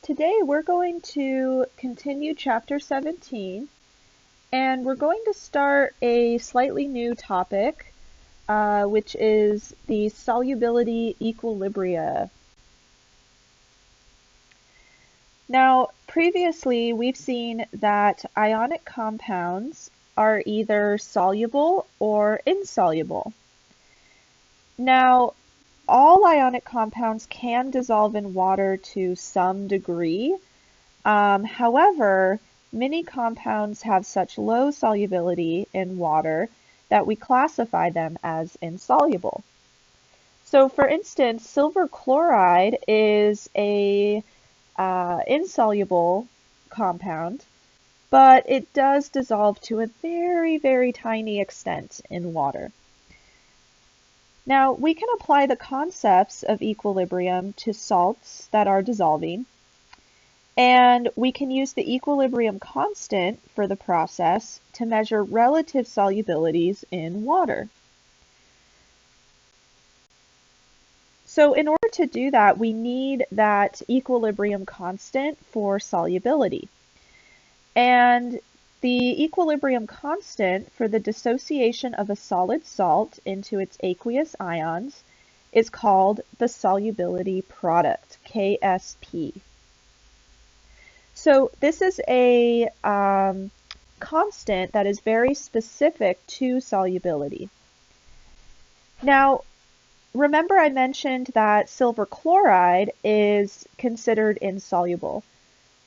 Today we're going to continue chapter 17 and we're going to start a slightly new topic, which is the solubility equilibria. Now, previously we've seen that ionic compounds are either soluble or insoluble. Now, all ionic compounds can dissolve in water to some degree. However, many compounds have such low solubility in water that we classify them as insoluble. So for instance, silver chloride is a insoluble compound, but it does dissolve to a very, very tiny extent in water. Now, we can apply the concepts of equilibrium to salts that are dissolving, and we can use the equilibrium constant for the process to measure relative solubilities in water. So in order to do that, we need that equilibrium constant for solubility. And the equilibrium constant for the dissociation of a solid salt into its aqueous ions is called the solubility product, KSP. So this is a constant that is very specific to solubility. Now, remember I mentioned that silver chloride is considered insoluble.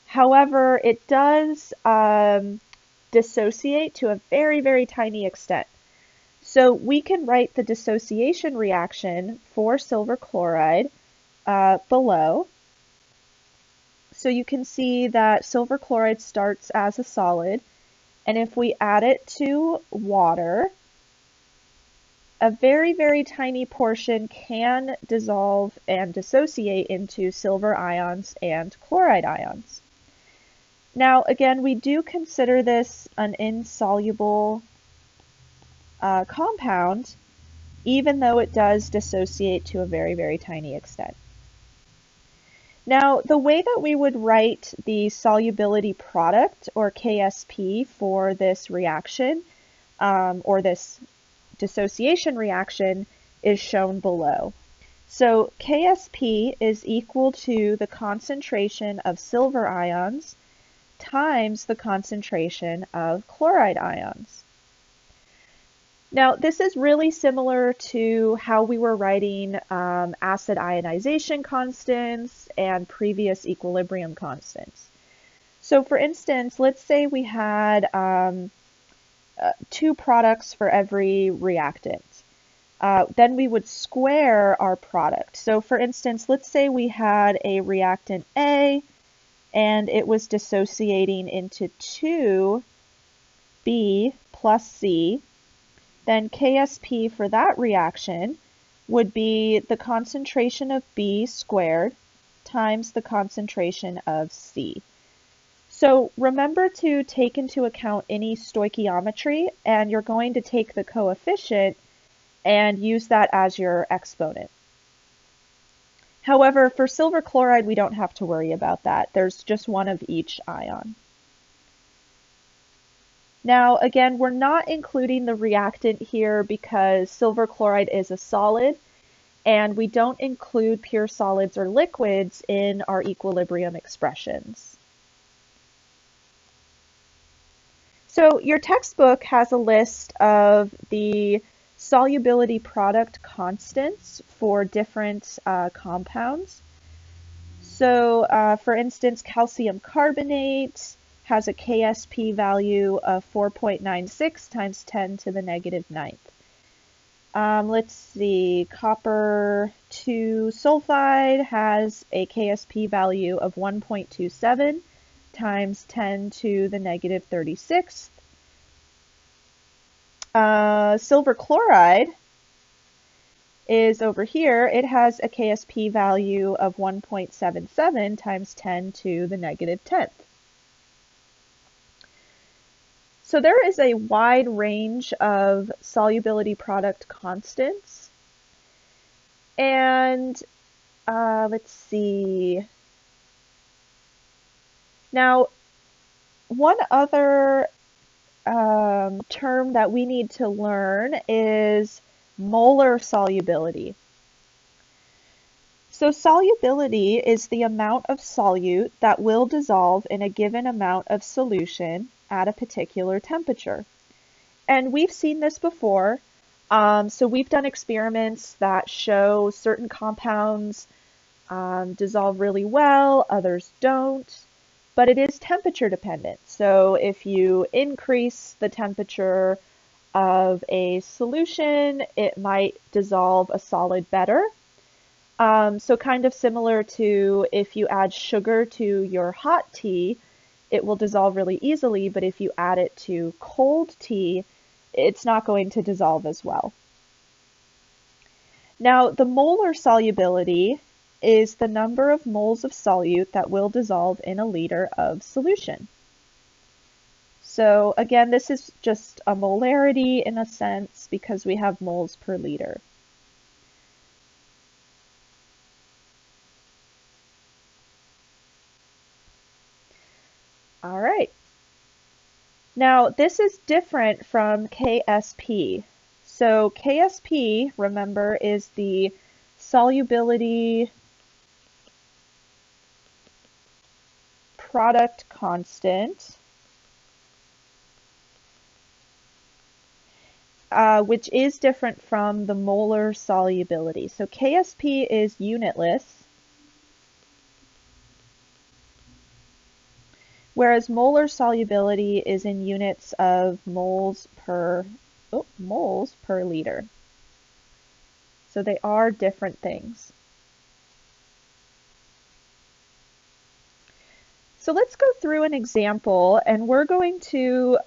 However, it does dissociate to a very, very tiny extent. So we can write the dissociation reaction for silver chloride below. So you can see that silver chloride starts as a solid, and if we add it to water, a very, very tiny portion can dissolve and dissociate into silver ions and chloride ions. Now, again, we do consider this an insoluble compound, even though it does dissociate to a very, very tiny extent. Now, the way that we would write the solubility product, or KSP, for this reaction, or this dissociation reaction, is shown below. So KSP is equal to the concentration of silver ions times the concentration of chloride ions. Now, this is really similar to how we were writing acid ionization constants and previous equilibrium constants. So for instance, let's say we had two products for every reactant. Then we would square our product. So for instance, let's say we had a reactant A and it was dissociating into 2B plus C. Then KSP for that reaction would be the concentration of B squared times the concentration of C. So remember to take into account any stoichiometry, and you're going to take the coefficient and use that as your exponent. However, for silver chloride, we don't have to worry about that. There's just one of each ion. Now, again, we're not including the reactant here because silver chloride is a solid, and we don't include pure solids or liquids in our equilibrium expressions. So your textbook has a list of the solubility product constants for different compounds. So, for instance, calcium carbonate has a KSP value of 4.96 times 10 to the negative 9th. Let's see, copper 2 sulfide has a KSP value of 1.27 times 10 to the negative 36th. Silver chloride is over here. It has a KSP value of 1.77 times 10 to the negative 10th. So there is a wide range of solubility product constants. And let's see. Now, one other term that we need to learn is molar solubility. So solubility is the amount of solute that will dissolve in a given amount of solution at a particular temperature. And we've seen this before. So we've done experiments that show certain compounds dissolve really well, others don't, but it is temperature dependent. So if you increase the temperature of a solution, it might dissolve a solid better. So kind of similar to if you add sugar to your hot tea, it will dissolve really easily, but if you add it to cold tea, it's not going to dissolve as well. Now, the molar solubility is the number of moles of solute that will dissolve in a liter of solution. So again, this is just a molarity in a sense because we have moles per liter. All right. Now, this is different from KSP. So KSP, remember, is the solubility product constant, which is different from the molar solubility. So KSP is unitless, whereas molar solubility is in units of moles per liter. So they are different things. So let's go through an example, and we're going to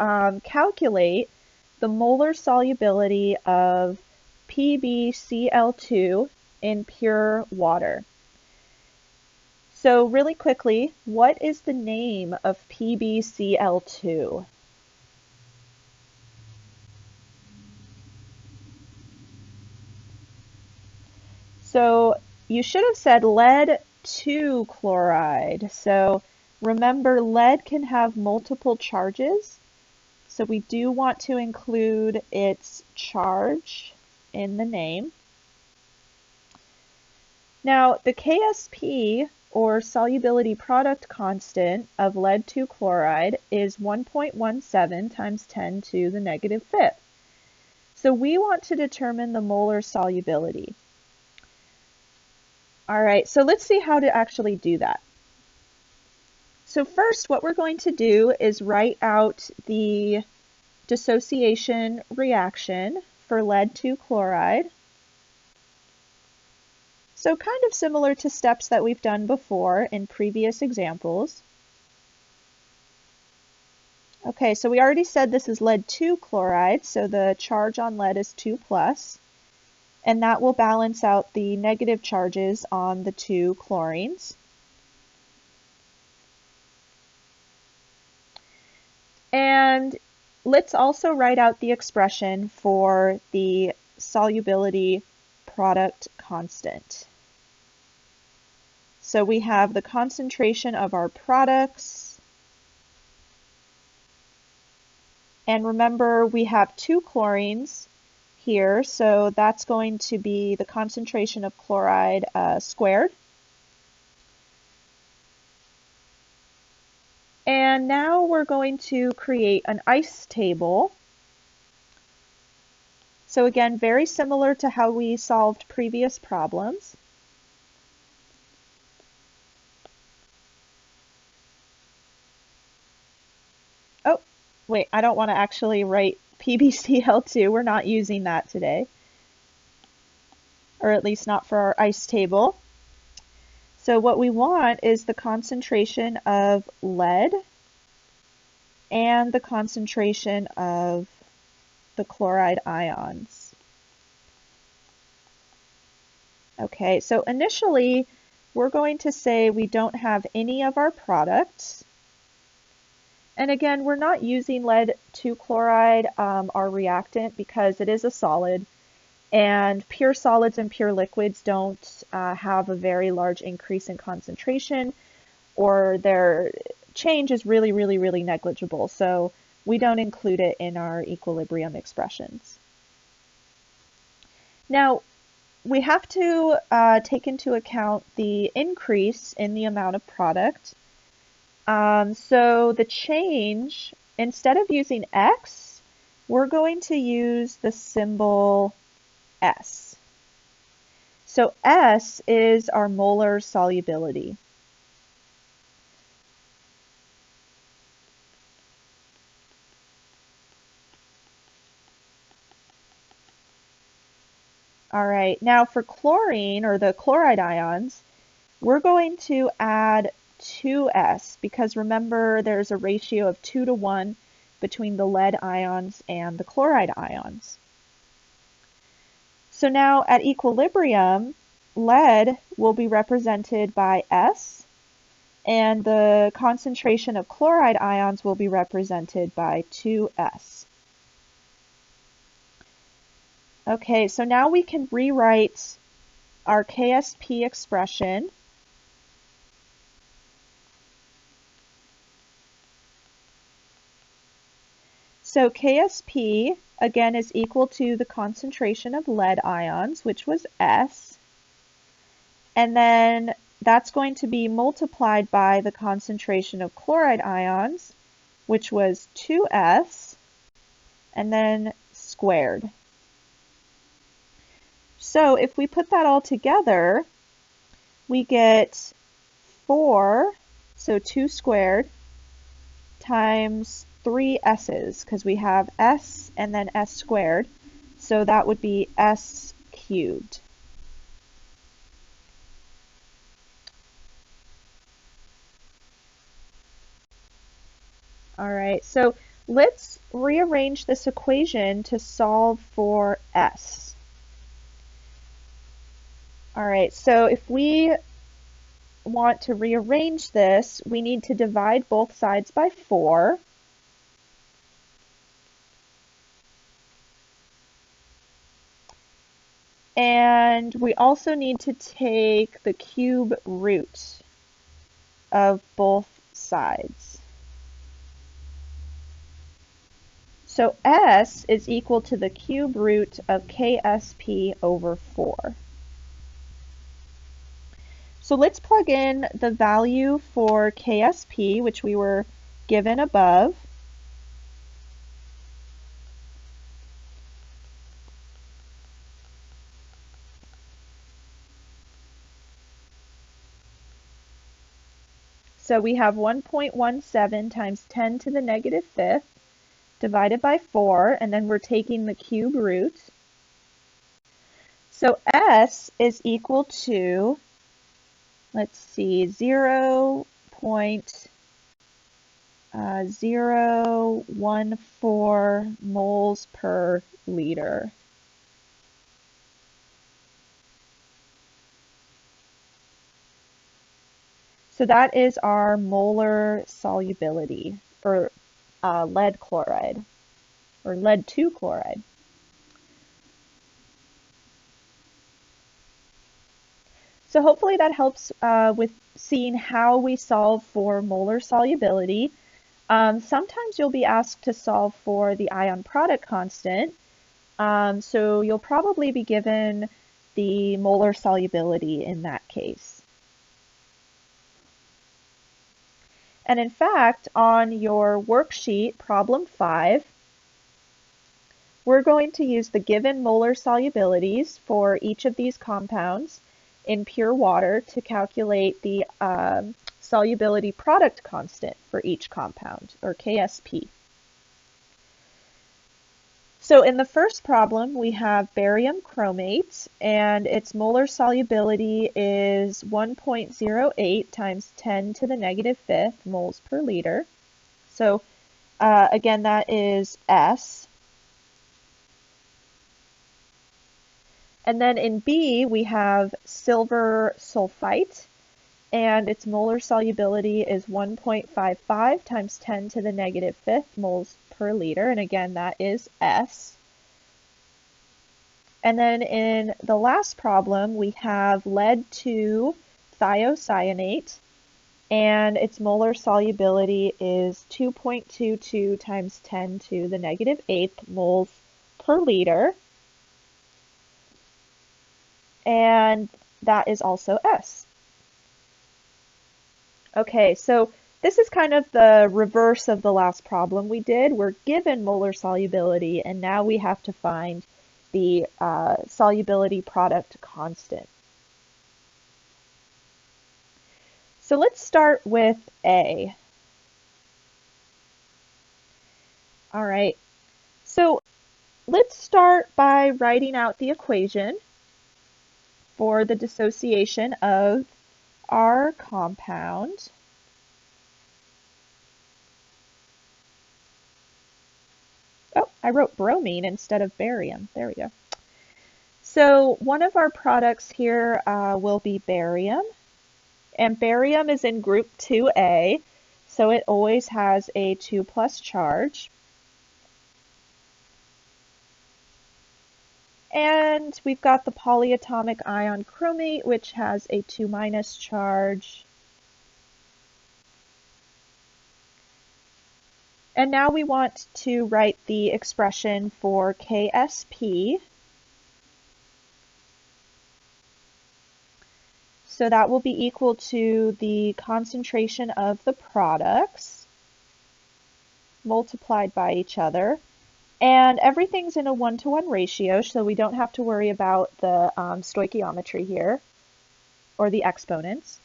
calculate the molar solubility of PbCl2 in pure water. So really quickly, what is the name of PbCl2? So you should have said lead 2 chloride. So remember, lead can have multiple charges. So we do want to include its charge in the name. Now, the KSP, or solubility product constant, of lead 2 chloride is 1.17 times 10 to the negative fifth. So we want to determine the molar solubility. All right, so let's see how to actually do that. So first, what we're going to do is write out the dissociation reaction for lead 2 chloride. So kind of similar to steps that we've done before in previous examples. Okay, so we already said this is lead 2 chloride, so the charge on lead is 2 plus, and that will balance out the negative charges on the 2 chlorines. And let's also write out the expression for the solubility product constant. So we have the concentration of our products. And remember, we have 2 chlorines here, so that's going to be the concentration of chloride squared. And now we're going to create an ice table. So again, very similar to how we solved previous problems. Oh, wait, I don't want to actually write PbCl2. We're not using that today, or at least not for our ice table. So what we want is the concentration of lead and the concentration of the chloride ions. Okay, so initially we're going to say we don't have any of our products. And again, we're not using lead 2 chloride, our reactant, because it is a solid. And pure solids and pure liquids don't have a very large increase in concentration, or they're change is really, really, really negligible, so we don't include it in our equilibrium expressions. Now, we have to take into account the increase in the amount of product. So the change, instead of using X, we're going to use the symbol S. So S is our molar solubility. All right, now for chlorine, or the chloride ions, we're going to add 2S, because remember there's a ratio of 2 to 1 between the lead ions and the chloride ions. So now at equilibrium, lead will be represented by S, and the concentration of chloride ions will be represented by 2S. Okay, so now we can rewrite our KSP expression. So KSP, again, is equal to the concentration of lead ions, which was S, and then that's going to be multiplied by the concentration of chloride ions, which was 2S, and then squared. So if we put that all together, we get 4, so 2 squared, times 3 S's, because we have S and then S squared, so that would be S cubed. All right, so let's rearrange this equation to solve for S. All right, so if we want to rearrange this, we need to divide both sides by 4. And we also need to take the cube root of both sides. So S is equal to the cube root of KSP over 4. So let's plug in the value for KSP, which we were given above. So we have 1.17 times 10 to the negative fifth divided by 4, and then we're taking the cube root. So S is equal to, let's see, 0.014 moles per liter. So that is our molar solubility for lead chloride, or lead 2 chloride. So hopefully that helps with seeing how we solve for molar solubility. Sometimes you'll be asked to solve for the ion product constant, so you'll probably be given the molar solubility in that case. And in fact, on your worksheet, problem 5, we're going to use the given molar solubilities for each of these compounds in pure water to calculate the solubility product constant for each compound, or KSP. So in the first problem, we have barium chromate, and its molar solubility is 1.08 times 10 to the negative fifth moles per liter. So again, that is S. And then in B, we have silver sulfite, and its molar solubility is 1.55 times 10 to the negative fifth moles per liter, and again, that is S. And then in the last problem, we have lead 2 thiocyanate, and its molar solubility is 2.22 times 10 to the negative 8th moles per liter, and that is also S. Okay, so this is kind of the reverse of the last problem we did. We're given molar solubility, and now we have to find the solubility product constant. So let's start with A. All right, so let's start by writing out the equation for the dissociation of our compound. Oh, I wrote bromine instead of barium. There we go. So one of our products here will be barium, and barium is in group 2A, so it always has a 2+ charge. And we've got the polyatomic ion chromate, which has a 2- charge. And now we want to write the expression for KSP. So that will be equal to the concentration of the products multiplied by each other. And everything's in a 1-to-1 ratio, so we don't have to worry about the stoichiometry here, or the exponents.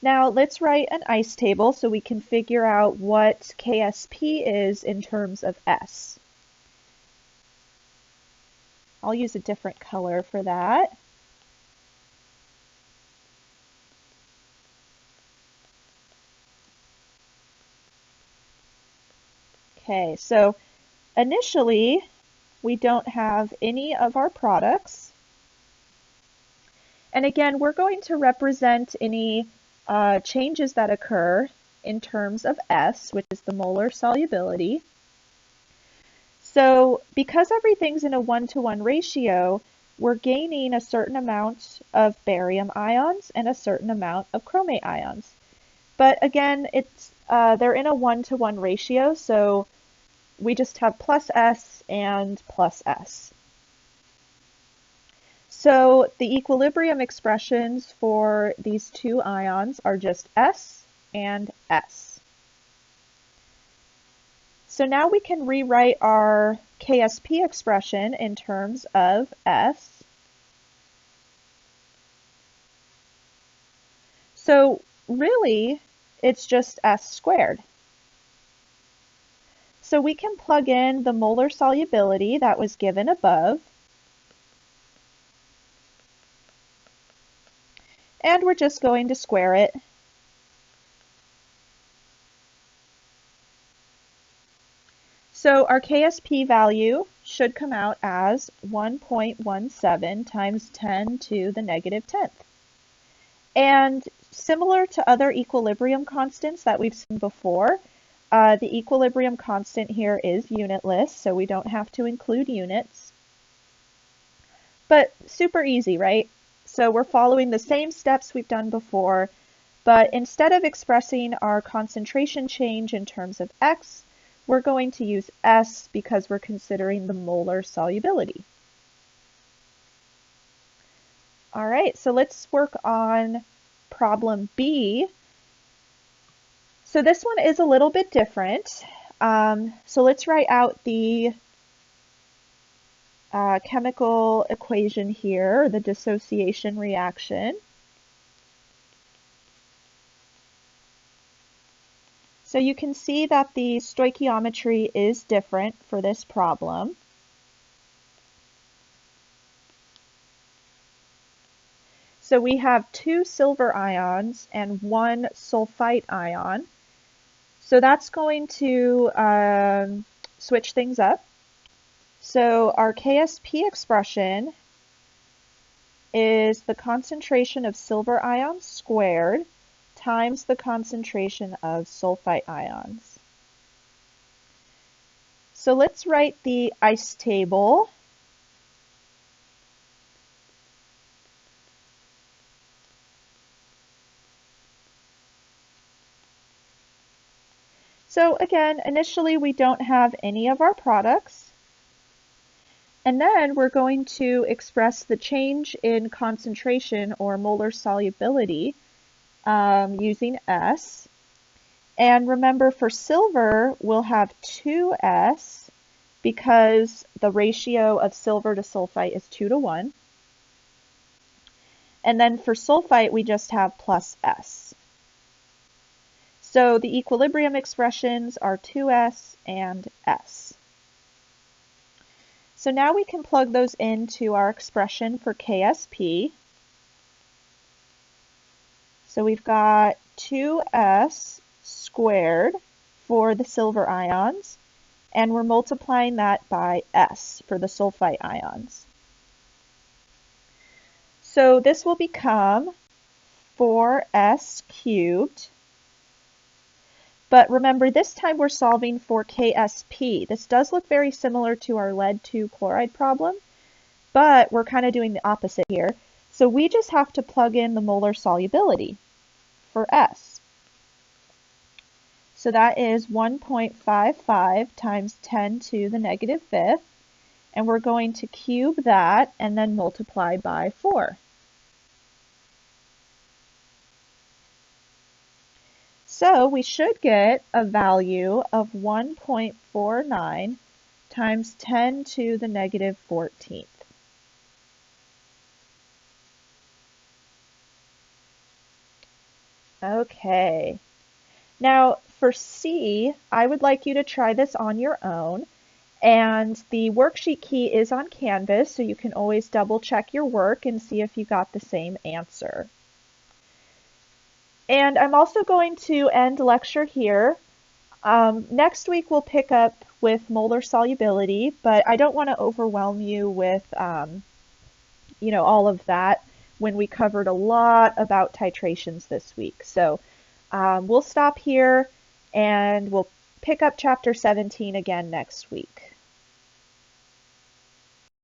Now let's write an ICE table so we can figure out what KSP is in terms of S. I'll use a different color for that. Okay, so initially we don't have any of our products. And again, we're going to represent any changes that occur in terms of S, which is the molar solubility. So because everything's in a 1-to-1 ratio, we're gaining a certain amount of barium ions and a certain amount of chromate ions. But again, they're in a 1-to-1 ratio, so we just have plus S and plus S. So the equilibrium expressions for these two ions are just S and S. So now we can rewrite our KSP expression in terms of S. So really, it's just S squared. So we can plug in the molar solubility that was given above. And we're just going to square it. So our KSP value should come out as 1.17 times 10 to the negative 10th. And similar to other equilibrium constants that we've seen before, the equilibrium constant here is unitless, so we don't have to include units. But super easy, right? So we're following the same steps we've done before, but instead of expressing our concentration change in terms of X, we're going to use S because we're considering the molar solubility. All right, so let's work on problem B. So this one is a little bit different. So let's write out the chemical equation here, the dissociation reaction. So you can see that the stoichiometry is different for this problem. So we have 2 silver ions and 1 sulfite ion. So that's going to switch things up. So our KSP expression is the concentration of silver ions squared times the concentration of sulfite ions. So let's write the ICE table. So again, initially we don't have any of our products. And then we're going to express the change in concentration or molar solubility using S. And remember, for silver, we'll have 2S because the ratio of silver to sulfite is 2 to 1. And then for sulfite, we just have plus S. So the equilibrium expressions are 2S and S. So now we can plug those into our expression for KSP. So we've got 2S squared for the silver ions, and we're multiplying that by S for the sulfite ions. So this will become 4S cubed. But remember, this time we're solving for KSP. This does look very similar to our lead 2 chloride problem, but we're kind of doing the opposite here. So we just have to plug in the molar solubility for S. So that is 1.55 times 10 to the negative fifth, and we're going to cube that and then multiply by 4. So we should get a value of 1.49 times 10 to the negative 14th. Okay. Now for C, I would like you to try this on your own. And the worksheet key is on Canvas, so you can always double check your work and see if you got the same answer. And I'm also going to end the lecture here. Next week we'll pick up with molar solubility, but I don't want to overwhelm you with all of that when we covered a lot about titrations this week. So we'll stop here and we'll pick up chapter 17 again next week.